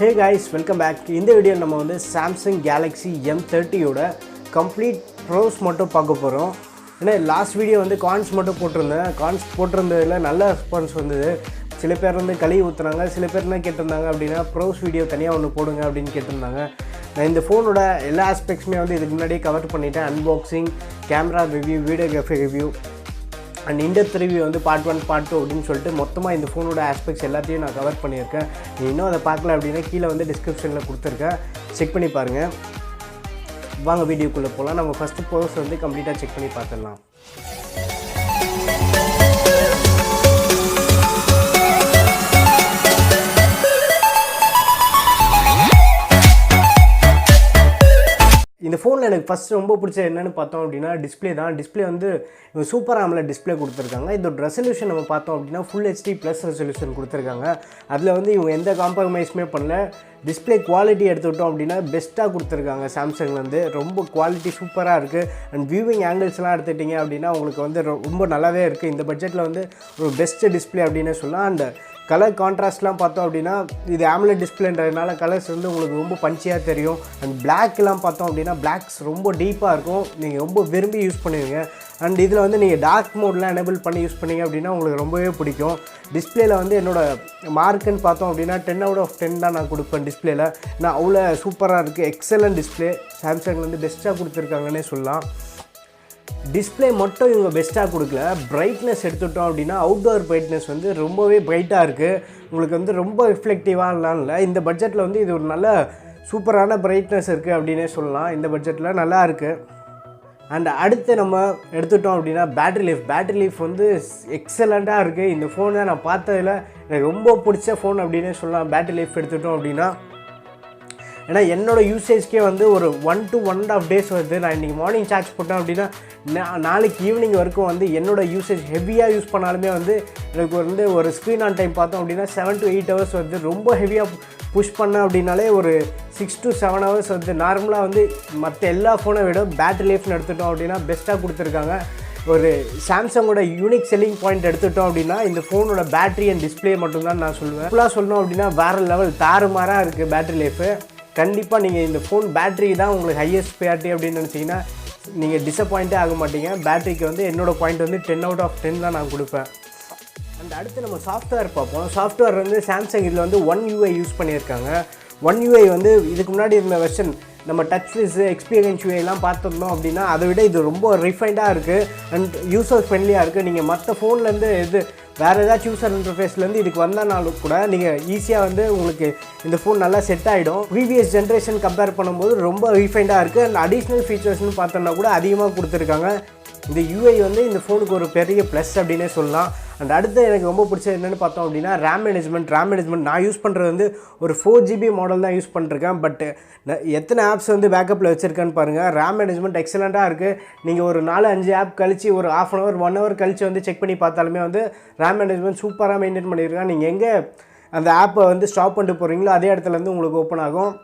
Hey guys, welcome back. இந்த video நம்ம வந்து Samsung Galaxy M30 ஓட கம்ப்ளீட் ப்ரோஸ் மட்டும் பார்க்க போகிறோம். ஏன்னா லாஸ்ட் வீடியோ வந்து கான்ஸ் மட்டும் போட்டிருந்தேன். கான்ஸ் போட்டிருந்ததில் நல்ல ரெஸ்பான்ஸ் வந்தது. சில பேர் வந்து கழுவி ஊற்றுனாங்க, சில பேர் என்ன கேட்டிருந்தாங்க அப்படின்னா ப்ரோஸ் வீடியோ தனியாக ஒன்று போடுங்க அப்படின்னு கேட்டிருந்தாங்க. நான் இந்த ஃபோனோட எல்லா ஆஸ்பெக்ட்ஸுமே வந்து இதுக்கு முன்னாடியே கவர் பண்ணிட்டேன். Unboxing, camera review, videography review and in-depth review வந்து பார்ட் 1 பார்ட் 2 அப்படின்னு சொல்லிட்டு மொத்தமாக இந்த ஃபோனோட ஆஸ்பெக்ட்ஸ் எல்லாத்தையும் நான் கவர் பண்ணியிருக்கேன். நீ இன்னும் அதை பார்க்கல அப்படின்னா கீழே வந்து டிஸ்கிரிப்ஷனில் கொடுத்துருக்கேன், செக் பண்ணி பாருங்கள். வாங்க வீடியோக்குள்ளே போகலாம். நம்ம ஃபஸ்ட்டு ப்ரோஸ் வந்து கம்ப்ளீட்டாக செக் பண்ணி பார்த்துடலாம். இந்த ஃபோனில் எனக்கு ஃபஸ்ட் ரொம்ப பிடிச்ச என்னென்னு பார்த்தோம் அப்படின்னா டிஸ்பிளே தான். டிஸ்பிளே வந்து சூப்பர் AMOLED டிஸ்பிளே கொடுத்துருக்காங்க. இதோட ரெசல்யூஷன் நம்ம பார்த்தோம் அப்படின்னா ஃபுல் HD ப்ளஸ் ரெசல்யூஷன் கொடுத்துருக்காங்க. அதில் வந்து இவங்க எந்த காம்ப்ரமைஸுமே பண்ணல. டிஸ்பிளே குவாலிட்டி எடுத்துக்கிட்டோம் அப்படின்னா பெஸ்ட்டாக கொடுத்துருக்காங்க. சாம்சங்லேருந்து ரொம்ப குவாலிட்டி சூப்பராக இருக்குது. அண்ட் வியூவிங் ஆங்கிள்ஸ்லாம் எடுத்துட்டிங்க அப்படின்னா உங்களுக்கு வந்து ரொம்ப நல்லாவே இருக்குது. இந்த பட்ஜெட்டில் வந்து ஒரு பெஸ்ட்டு டிஸ்பிளே அப்படின்னு சொல்லலாம். அண்ட் கலர் கான்ட்ராஸ்ட்லாம் பார்த்தோம் அப்படின்னா இது AMOLED டிஸ்பிளேன்றதுனால கலர்ஸ் வந்து உங்களுக்கு ரொம்ப பஞ்சியாக தெரியும். அண்ட் பிளாக்லாம் பார்த்தோம் அப்படின்னா பிளாக்ஸ் ரொம்ப டீப்பாக இருக்கும், நீங்கள் ரொம்ப விரும்பி யூஸ் பண்ணுவீங்க. அண்ட் இதில் வந்து நீங்கள் டார்க் மோட்லாம் எனேபிள் பண்ணி யூஸ் பண்ணிங்க அப்படின்னா உங்களுக்கு ரொம்பவே பிடிக்கும். டிஸ்பிளேயில் வந்து என்னோடய மார்க்குன்னு பார்த்தோம் அப்படின்னா 10 out of 10 தான் நான் கொடுப்பேன். டிஸ்பிளேயில் நான் அவ்வளோ சூப்பராக இருக்குது. எக்ஸலன்ட் டிஸ்பிளே, சாம்சங் வந்து பெஸ்ட்டாக கொடுத்துருக்காங்கன்னே சொல்லலாம். டிஸ்பிளே மட்டும் இவங்க பெஸ்ட்டாக கொடுக்கல, பிரைட்னஸ் எடுத்துட்டோம் அப்படின்னா அவுட்டோர் பிரைட்னஸ் வந்து ரொம்பவே பிரைட்டாக இருக்குது. உங்களுக்கு வந்து ரொம்ப ரிஃப்ளெக்டிவாகலாம் இல்லை. இந்த பட்ஜெட்டில் வந்து இது ஒரு நல்ல சூப்பரான பிரைட்னஸ் இருக்குது அப்படின்னே சொல்லலாம். இந்த பட்ஜெட்டில் நல்லா இருக்குது. அண்ட் அடுத்து நம்ம எடுத்துட்டோம் அப்படின்னா பேட்டரி லைஃப் வந்து எக்ஸலண்ட்டாக இருக்குது. இந்த ஃபோனை நான் பார்த்ததில் எனக்கு ரொம்ப பிடிச்ச ஃபோன் அப்படின்னே சொல்லலாம். பேட்டரி லைஃப் எடுத்துட்டோம் அப்படின்னா ஏன்னா என்னோடய யூசேஜ்க்கே வந்து ஒரு 1 to 1.5 days வருது. நான் இன்றைக்கி மார்னிங் சார்ஜ் போட்டேன் அப்படின்னா நாளைக்கு ஈவினிங் வரைக்கும் வந்து என்னோடய யூசேஜ் ஹெவியாக யூஸ் பண்ணாலுமே வந்து எனக்கு வந்து ஒரு ஸ்க்ரீன் ஆன் டைம் பார்த்தோம் அப்படின்னா 7 to 8 hours வருது. ரொம்ப ஹெவியாக புஷ் பண்ணேன் அப்படின்னாலே ஒரு 6 to 7 hours வருது. நார்மலாக வந்து மற்ற எல்லா ஃபோனை விட பேட்டரி லைஃப்னு எடுத்துட்டோம் அப்படின்னா பெஸ்ட்டாக கொடுத்துருக்காங்க. ஒரு சாம்சங்கோட யூனிக் செல்லிங் பாயிண்ட் எடுத்துட்டோம் அப்படின்னா இந்த ஃபோனோட பேட்டரி அண்ட் டிஸ்பிளே மட்டும்தான் நான் சொல்லுவேன். ஃபுல்லாக சொல்லணும் அப்படின்னா வேறு லெவல் தாறுமாறாக இருக்குது பேட்டரி லைஃபு. கண்டிப்பாக நீங்கள் இந்த ஃபோன் பேட்டரி தான் உங்களுக்கு ஹையஸ்ட் ப்ரியாரிட்டி அப்படின்னு நினச்சிங்கன்னா நீங்கள் டிசப்பாயிண்ட்டே ஆக மாட்டீங்க. பேட்டரிக்கு வந்து என்னோடய பாயிண்ட் வந்து 10 out of 10 தான் நான் கொடுப்பேன். அண்ட் அடுத்து நம்ம சாஃப்ட்வேர் பார்ப்போம். சாஃப்ட்வேர் வந்து சாம்சங் இதில் வந்து One UI யூஸ் பண்ணியிருக்காங்க. One UI வந்து இதுக்கு முன்னாடி இருந்த வெர்ஷன் நம்ம டச் விஸ் எக்ஸ்பீரியன்ஸ் யூஐலாம் பார்த்துருந்தோம் அப்படின்னா அதை விட இது ரொம்ப ரிஃபைண்டாக இருக்குது அண்ட் யூசர் ஃப்ரெண்ட்லியாக இருக்குது. நீங்கள் மற்ற ஃபோன்லேருந்து வேறு ஏதாச்சும் யூசர் இன்டர்ஃபேஸ்லேருந்து இதுக்கு வந்தனாலும் கூட நீங்கள் ஈஸியாக வந்து உங்களுக்கு இந்த ஃபோன் நல்லா செட் ஆகிடும். ப்ரீவியஸ் ஜென்ரேஷன் கம்பேர் பண்ணும்போது ரொம்ப ரீஃபைண்டாக இருக்குது. அண்ட் அடிஷ்னல் ஃபீச்சர்ஸ்னு பார்த்தோன்னா கூட அதிகமாக கொடுத்துருக்காங்க. இந்த UI வந்து இந்த ஃபோனுக்கு ஒரு பெரிய ப்ளஸ் அப்படின்னே சொல்லலாம். அண்ட் அடுத்து எனக்கு ரொம்ப பிடிச்சது என்னென்னு பார்த்தோம் அப்படின்னா ரேம் மேனேஜ்மெண்ட் நான் யூஸ் பண்ணுறது வந்து ஒரு 4GB மாடல் தான் யூஸ் பண்ணிருக்கேன். பட் எத்தனை ஆப்ஸ் வந்து பேக்கப்பில் வச்சுருக்கேன்னு பாருங்கள். ரேம் மேனேஜ்மெண்ட் எக்ஸலண்ட்டாக இருக்குது. நீங்கள் ஒரு 4-5 ஆப் கழித்து ஒரு ½ hour 1 hour கழித்து வந்து செக் பண்ணி பார்த்தாலுமே வந்து ரேம் மேனேஜ்மெண்ட் சூப்பராக மெயின்டைன் பண்ணியிருக்கேன். நீங்கள் எங்கே அந்த ஆப்பை வந்து ஸ்டாப் பண்ணிட்டு போகிறீங்களோ அதே இடத்துலேருந்து உங்களுக்கு ஓப்பன் ஆகும்.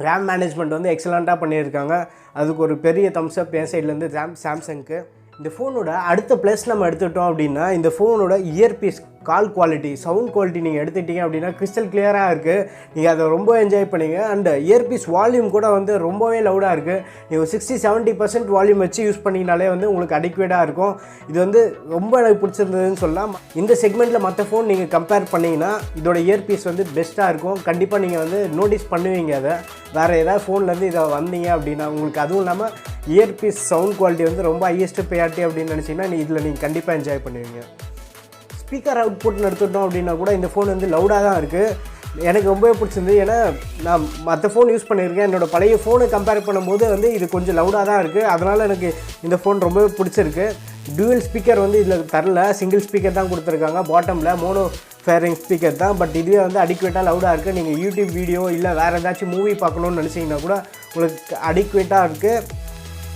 ரேம் மேனேஜ்மெண்ட் வந்து எக்ஸலண்ட்டாக பண்ணியிருக்காங்க. அதுக்கு ஒரு பெரிய தம்ஸ் அப் என் சைட்லேருந்து சாம்சங்க்கு. இந்த ஃபோனோட அடுத்த ப்ளஸ் நம்ம எடுத்துட்டோம் அப்படின்னா இந்த ஃபோனோட earpiece call quality, sound quality நீங்கள் எடுத்துட்டீங்க அப்படின்னா கிறிஸ்டல் கிளியராக இருக்குது. நீங்கள் அதை ரொம்ப என்ஜாய் பண்ணிங்க. அண்ட் இயர்பீஸ் வால்யூம் கூட வந்து ரொம்பவே லவுடாக இருக்குது. நீங்கள் 60-70% வால்யூம் வச்சு யூஸ் பண்ணிங்கனாலே வந்து உங்களுக்கு அடிக்வேட்டாக இருக்கும். இது வந்து ரொம்ப எனக்கு பிடிச்சிருந்ததுன்னு சொல்லலாம். இந்த செக்மெண்ட்டில் மற்ற ஃபோன் நீங்கள் கம்பேர் பண்ணிங்கன்னா இதோட இயர்பீஸ் வந்து பெஸ்ட்டாக இருக்கும். கண்டிப்பாக நீங்கள் வந்து நோட்டீஸ் பண்ணுவீங்க. அதை வேறு ஏதாவது ஃபோன்லேருந்து இதை வந்தீங்க அப்படின்னா உங்களுக்கு அதுவும் இல்லாமல் இயர்பீஸ் சவுண்ட் குவாலிட்டி வந்து ரொம்ப ஹையஸ்ட் ப்ரையாரிட்டி அப்படின்னு நினச்சிங்கன்னா இதில் நீங்கள் கண்டிப்பாக என்ஜாய் பண்ணுவீங்க. ஸ்பீக்கர் அவுட்புட்னு எடுத்துட்டோம் அப்படின்னா கூட இந்த ஃபோன் வந்து லவுடாக தான் இருக்குது. எனக்கு ரொம்பவே பிடிச்சிருந்து. ஏன்னா நான் மற்ற ஃபோன் யூஸ் பண்ணியிருக்கேன். என்னோடய பழைய ஃபோனை கம்பேர் பண்ணும்போது வந்து இது கொஞ்சம் லவுடாக தான் இருக்குது. அதனால் எனக்கு இந்த ஃபோன் ரொம்பவே பிடிச்சிருக்கு. டூவல் ஸ்பீக்கர் வந்து இதில் தரல, சிங்கிள் ஸ்பீக்கர் தான் கொடுத்துருக்காங்க. பாட்டமில் மோனோ ஃபேரிங் ஸ்பீக்கர் தான். பட் இதுவே வந்து அடிக்வேட்டாக லவுடாக இருக்குது. நீங்கள் யூடியூப் வீடியோ இல்லை வேறு ஏதாச்சும் மூவி பார்க்கணுன்னு நினச்சிங்கன்னா கூட உங்களுக்கு அடிக்வேட்டாக இருக்குது.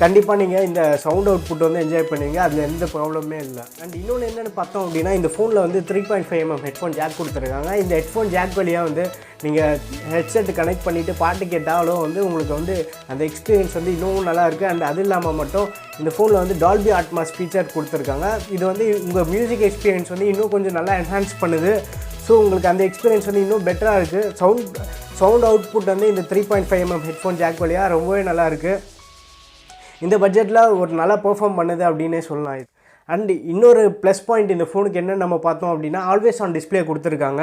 கண்டிப்பாக நீங்கள் இந்த சவுண்ட் அவுட்புட் வந்து என்ஜாய் பண்ணுவீங்க. அதில் எந்த ப்ராப்ளமே இல்லை. அண்ட் இன்னொன்று என்னென்னு பார்த்தோம் அப்படின்னா இந்த ஃபோனில் வந்து 3.5mm ஹெட்ஃபோன் ஜாக் கொடுத்துருக்காங்க. இந்த ஹெட்ஃபோன் ஜாக் வழியாக வந்து நீங்கள் ஹெட்செட் கனெக்ட் பண்ணிவிட்டு பாட்டு கேட்டாலும் வந்து உங்களுக்கு வந்து அந்த எக்ஸ்பீரியன்ஸ் வந்து இன்னும் நல்லாயிருக்கு. அண்ட் அது இல்லாமல் மட்டும் இந்த ஃபோனில் வந்து டால்பி அட்மாஸ் ஃபீச்சர் கொடுத்துருக்காங்க. இது வந்து உங்கள் மியூசிக் எக்ஸ்பீரியன்ஸ் வந்து இன்னும் கொஞ்சம் நல்லா என்ஹான்ஸ் பண்ணுது. ஸோ உங்களுக்கு அந்த எக்ஸ்பீரியன்ஸ் வந்து இன்னும் பெட்டராக இருக்குது. சவுண்ட் அவுட்புட் வந்து இந்த 3.5mm ஹெட்ஃபோன் ஜாக் வழியாக ரொம்பவே நல்லாயிருக்கு. இந்த பட்ஜெட்டில் ஒரு நல்லா பெர்ஃபார்ம் பண்ணுது அப்படின்னே சொல்லலாம். அண்ட் இன்னொரு ப்ளஸ் பாயிண்ட் இந்த ஃபோனுக்கு என்னென்னு நம்ம பார்த்தோம் அப்படின்னா ஆல்வேஸ் ஆன் டிஸ்பிளே கொடுத்துருக்காங்க.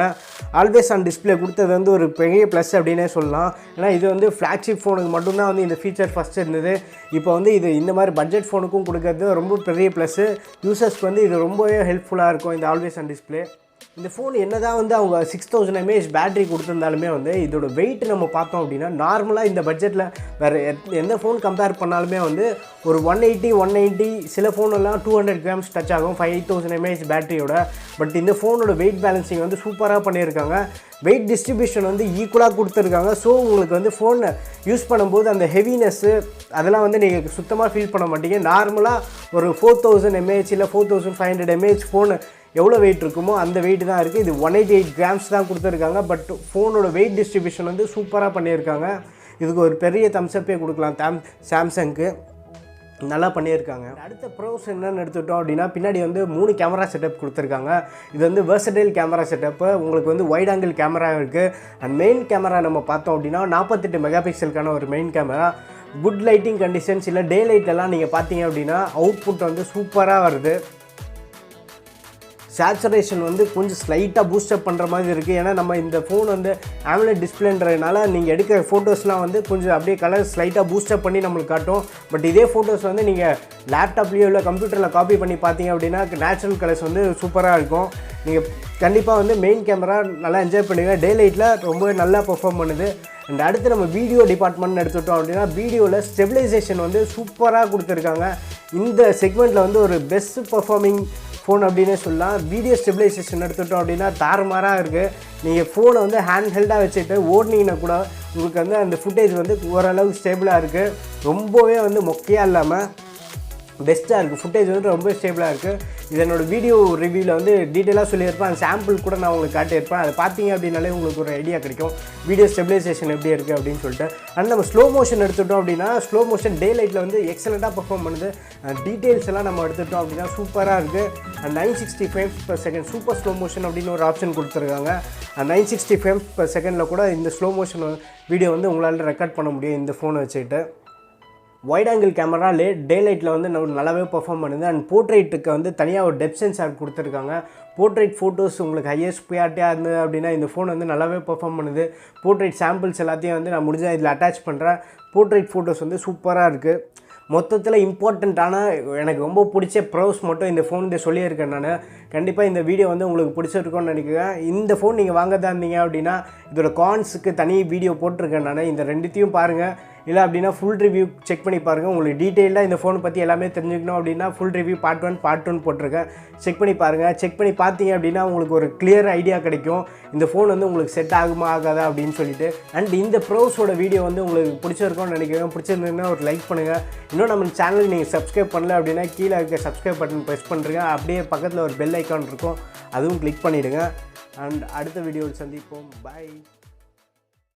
ஆல்வேஸ் ஆன் டிஸ்பிளே கொடுத்தது வந்து ஒரு பெரிய ப்ளஸ் அப்படின்னே சொல்லலாம். ஏன்னா இது வந்து ஃப்ளாக்ஷிப் ஃபோனுக்கு மட்டும்தான் வந்து இந்த ஃபீச்சர் ஃபஸ்ட் இருந்தது. இப்போ வந்து இது இந்த மாதிரி பட்ஜெட் ஃபோனுக்கும் கொடுக்கறது ரொம்ப பெரிய ப்ளஸ்ஸு. யூசர்ஸ்க்கு வந்து இது ரொம்பவே ஹெல்ப்ஃபுல்லாக இருக்கும் இந்த ஆல்வேஸ் ஆன் டிஸ்பிளே. இந்த ஃபோன் என்ன தான் வந்து அவங்க 6000 mAh பேட்டரி கொடுத்துருந்தாலுமே வந்து இதோட வெயிட் நம்ம பார்த்தோம் அப்படின்னா நார்மலாக இந்த பட்ஜெட்டில் வேறு எந்த ஃபோன் கம்பேர் பண்ணாலுமே வந்து ஒரு 180 சில ஃபோனெல்லாம் 200 grams டச் ஆகும் 5000 mAh பேட்டரியோட. பட் இந்த ஃபோனோட வெயிட் பேலன்சிங் வந்து சூப்பராக பண்ணியிருக்காங்க. வெயிட் டிஸ்ட்ரிபியூஷன் வந்து ஈக்குவலாக கொடுத்துருக்காங்க. ஸோ உங்களுக்கு வந்து ஃபோனை யூஸ் பண்ணும்போது அந்த ஹெவினஸ்ஸு அதெல்லாம் வந்து நீங்கள் சுத்தமாக ஃபீல் பண்ண மாட்டீங்க. நார்மலாக ஒரு 4000 mAh இல்லை 4500 mAh ஃபோனு எவ்வளோ வெயிட் இருக்குமோ அந்த வெயிட் தான் இருக்குது. இது 188 grams தான் கொடுத்துருக்காங்க. பட் ஃபோனோட வெயிட் டிஸ்ட்ரிபியூஷன் வந்து சூப்பராக பண்ணியிருக்காங்க. இதுக்கு ஒரு பெரிய தம்ஸ்அப்பே கொடுக்கலாம் சாம்சங்க்கு. நல்லா பண்ணியிருக்காங்க. அடுத்த ப்ரோஸ் என்னென்னு எடுத்துக்கிட்டோம் அப்படின்னா பின்னாடி வந்து 3 கேமரா செட்டப் கொடுத்துருக்காங்க. இது வந்து வெர்சடைல் கேமரா செட்டப்பு. உங்களுக்கு வந்து வைட் ஆங்கிள் கேமரா இருக்குது. அண்ட் மெயின் கேமரா நம்ம பார்த்தோம் அப்படின்னா 48 மெகாபிக்சலுக்கான ஒரு main camera. Good lighting conditions இல்லை டே லைட்லலாம் நீங்கள் பார்த்தீங்க அப்படின்னா அவுட்புட் வந்து சூப்பராக வருது. சேச்சுரேஷன் வந்து கொஞ்சம் ஸ்லைட்டாக பூஸ்டப் பண்ணுற மாதிரி இருக்குது. ஏன்னா நம்ம இந்த ஃபோன் வந்து AMOLED டிஸ்பிளேன்றதுனால நீங்கள் எடுக்கிற ஃபோட்டோஸ்லாம் வந்து கொஞ்சம் அப்படியே கலர் ஸ்லைட்டாக பூஸ்டப் பண்ணி நம்மளுக்கு காட்டும். பட் இதே ஃபோட்டோஸ் வந்து நீங்கள் லேப்டாப்லேயோ இல்லை கம்ப்யூட்டரில் காப்பி பண்ணி பார்த்தீங்க அப்படின்னா நேச்சுரல் கலர்ஸ் வந்து சூப்பராக இருக்கும். நீங்கள் கண்டிப்பாக வந்து மெயின் கேமரா நல்லா என்ஜாய் பண்ணுங்கள். டே லைட்டில் ரொம்பவே நல்லா பெர்ஃபார்ம் பண்ணுது. அண்ட் அடுத்து நம்ம வீடியோ டிபார்ட்மெண்ட் எடுத்துட்டோம் அப்படின்னா வீடியோவில் ஸ்டெபிலைசேஷன் வந்து சூப்பராக கொடுத்துருக்காங்க. இந்த செக்மெண்ட்டில் வந்து ஒரு பெஸ்ட் பெர்ஃபார்மிங் ஃபோன் அப்படின்னே சொல்லலாம். வீடியோ ஸ்டெபிலைசேஷன் எடுத்துட்டோம் அப்படின்னா தாறுமாறாக இருக்குது. நீங்கள் ஃபோனை வந்து ஹேண்ட் ஹெல்டாக வச்சுட்டு ஓடினீங்கன்னா கூட உங்களுக்கு வந்து அந்த ஃபுட்டேஜ் வந்து ஓரளவுக்கு ஸ்டேபிளாக இருக்குது. ரொம்பவே வந்து மொக்கையாக இல்லாமல் பெஸ்ட்டாக இருக்குது. ஃபுட்டேஜ் வந்து ரொம்ப ஸ்டேபிளாக இருக்குது. இது என்னோடய வீடியோ ரிவ்யூவில் வந்து டீட்டெயிலாக சொல்லியிருப்பேன். அந்த சாம்பிள் கூட நான் உங்களுக்கு காட்டியிருப்பேன். அதை பார்த்தீங்க அப்படின்னாலே உங்களுக்கு ஒரு ஐடியா கிடைக்கும் வீடியோ ஸ்டெபிலைசேஷன் எப்படி இருக்குது அப்படின்னு சொல்லிட்டு. அண்ட் நம்ம ஸ்லோ மோஷன் எடுத்துட்டோம் அப்படின்னா ஸ்லோ மோஷன் டே லைட்டில் வந்து எக்ஸலண்ட்டாக பெர்ஃபார்ம் பண்ணுது. டீட்டெயில்ஸ் எல்லாம் நம்ம எடுத்துட்டோம் அப்படின்னா சூப்பராக இருக்குது. And 960 frames per second super slow motion அப்படின்னு ஒரு ஆப்ஷன் கொடுத்துருக்காங்க. 960 frames per second கூட இந்த ஸ்லோ மோஷன் வீடியோ வந்து உங்களால் ரெக்கார்ட் பண்ண முடியும் இந்த ஃபோனை வச்சுக்கிட்டு. வைட் ஆங்கிள் கேமரா டே லைட்டில் வந்து நல்லாவே பெர்ஃபார்ம் பண்ணுது. அண்ட் போர்ட்ரேட்டுக்கு வந்து தனியாக ஒரு டெப்த் சென்சார் கொடுத்துருக்காங்க. போர்ட்ரேட் ஃபோட்டோஸ் உங்களுக்கு ஹையஸ்ட் ப்ரியாரிட்டியாக இருந்தது அப்படின்னா இந்த ஃபோன் வந்து நல்லாவே பெர்ஃபார்ம் பண்ணுது. போர்ட்ரேட் சாம்பிள்ஸ் எல்லாத்தையும் வந்து நான் முடிஞ்சால் இதில் அட்டாச் பண்ணுறேன். போர்ட்ரேட் ஃபோட்டோஸ் வந்து சூப்பராக இருக்குது. மொத்தத்தில் இம்பார்ட்டண்ட்டான எனக்கு ரொம்ப பிடிச்ச ப்ரோஸ் மட்டும் இந்த ஃபோன் சொல்லியிருக்கேன் நான். கண்டிப்பாக இந்த வீடியோ வந்து உங்களுக்கு பிடிச்சிருக்கோன்னு நினைக்கிறேன். இந்த ஃபோன் நீங்கள் வாங்கதா இருந்தீங்க அப்படின்னா இதோட கான்ஸுக்கு தனி வீடியோ போட்டிருக்கேன் நான். இந்த ரெண்டுத்தையும் பாருங்கள். இல்லை அப்படின்னா ஃபுல் ரிவ்யூ செக் பண்ணி பாருங்கள். உங்களுக்கு டீட்டெயிலாக இந்த ஃபோனை பற்றி எல்லாமே தெரிஞ்சுக்கணும் அப்படின்னா ஃபுல் ரிவ்யூ பார்ட் 1 போட்டிருக்கேன். செக் பண்ணி பாருங்கள். செக் பண்ணி பார்த்தீங்க அப்படின்னா உங்களுக்கு ஒரு கிளியர் ஐடியா கிடைக்கும் இந்த ஃபோன் வந்து உங்களுக்கு செட் ஆகுமா ஆகாதா அப்படின்னு சொல்லிட்டு. அண்ட் இந்த ப்ரோஸோட வீடியோ வந்து உங்களுக்கு பிடிச்சிருக்கோன்னு நினைக்கிறேன். பிடிச்சிருந்ததுன்னா ஒரு லைக் பண்ணுங்கள். இன்னும் நம்ம சேனல் நீங்கள் சப்ஸ்கிரைப் பண்ணல அப்படின்னா கீழே இருக்க சப்ஸ்கிரைப் பட்டன் ப்ரெஸ் பண்ணுறீங்க. அப்படியே பக்கத்தில் ஒரு பெல் ஐக்கான் இருக்கும், அதுவும் கிளிக் பண்ணிவிடுங்க. அண்ட் அடுத்த வீடியோவில் சந்திப்போம். பாய்.